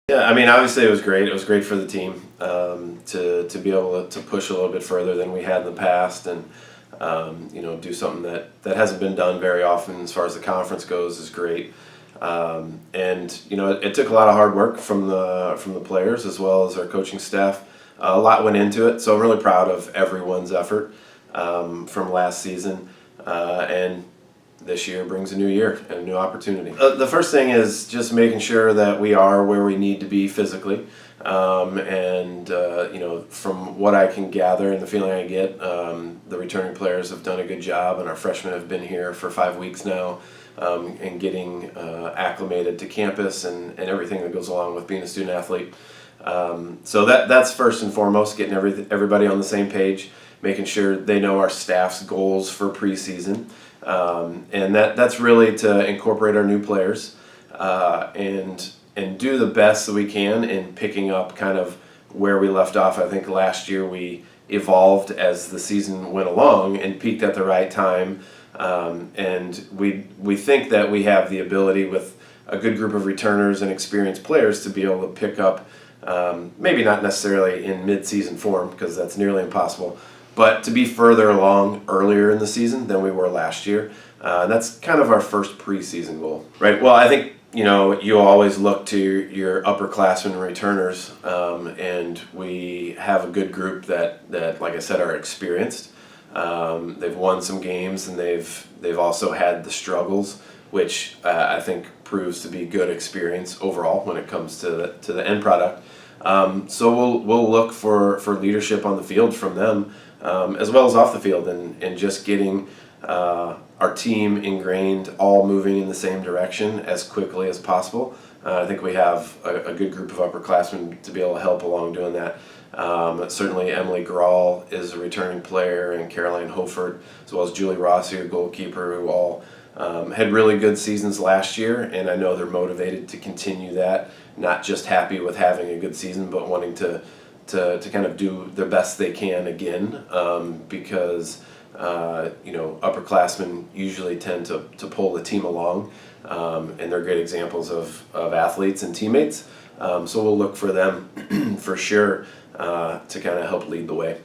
Yeah, I mean, obviously it was great. It was great for the team to be able to push a little bit further than we had in the past, and do something that hasn't been done very often as far as the conference goes is great. And it took a lot of hard work from the players as well as our coaching staff. A lot went into it, so I'm really proud of everyone's effort from last season, and this year brings a new year and a new opportunity. The first thing is just making sure that we are where we need to be physically. From what I can gather and the feeling I get, the returning players have done a good job, and our freshmen have been here for 5 weeks now, and getting acclimated to campus and everything that goes along with being a student athlete. So that's first and foremost, getting everybody on the same page, making sure they know our staff's goals for preseason. And that's really to incorporate our new players and do the best that we can in picking up kind of where we left off. I think last year we evolved as the season went along and peaked at the right time. And we think that we have the ability with a good group of returners and experienced players to be able to pick up, maybe not necessarily in mid-season form because that's nearly impossible, but to be further along earlier in the season than we were last year. That's kind of our first preseason goal, right? Well, I think you always look to your upperclassmen returners, and we have a good group that like I said, are experienced. They've won some games, and they've also had the struggles, which I think proves to be good experience overall when it comes to the end product. So we'll look for leadership on the field from them, as well as off the field, and just getting our team ingrained, all moving in the same direction as quickly as possible. I think we have a good group of upperclassmen to be able to help along doing that. Certainly Emily Grawl is a returning player, and Caroline Hofert, as well as Julie Rossi, a goalkeeper, who all had really good seasons last year, and I know they're motivated to continue that, not just happy with having a good season, but wanting to kind of do the best they can again, because upperclassmen usually tend to pull the team along, and they're great examples of athletes and teammates. So we'll look for them for sure to kind of help lead the way.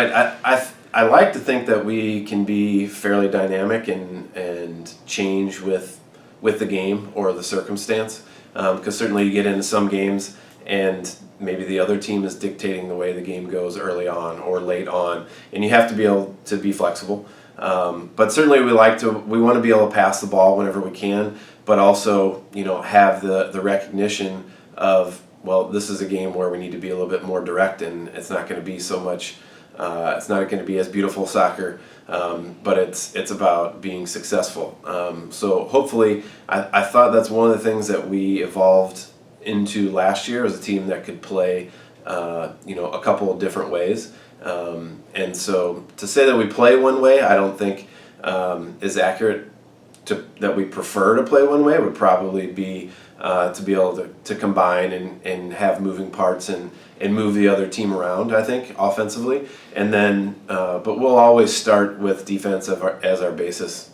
I like to think that we can be fairly dynamic and change with the game or the circumstance, because certainly you get into some games and maybe the other team is dictating the way the game goes early on or late on, and you have to be able to be flexible. But certainly we want to be able to pass the ball whenever we can, but also have the recognition of, well, this is a game where we need to be a little bit more direct, and it's not going to be so much. It's not going to be as beautiful soccer, but it's about being successful. So hopefully, I thought that's one of the things that we evolved into last year as a team that could play, a couple of different ways. And so to say that we play one way, I don't think is accurate. That we prefer to play one way would probably be to be able to combine and have moving parts and move the other team around, I think, offensively. And then, but we'll always start with defense as our basis,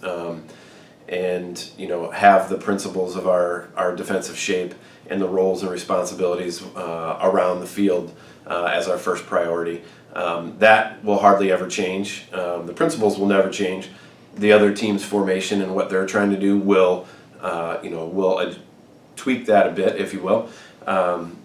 and have the principles of our defensive shape and the roles and responsibilities around the field as our first priority. That will hardly ever change. The principles will never change. The other team's formation and what they're trying to do will tweak that a bit, if you will.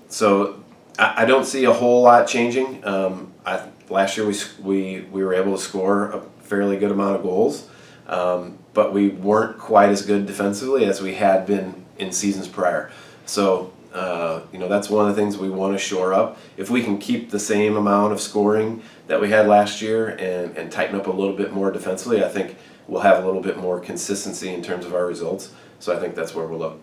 So I don't see a whole lot changing. Last year we were able to score a fairly good amount of goals, but we weren't quite as good defensively as we had been in seasons prior. So that's one of the things we want to shore up. If we can keep the same amount of scoring that we had last year and tighten up a little bit more defensively, I think we'll have a little bit more consistency in terms of our results. So I think that's where we'll look.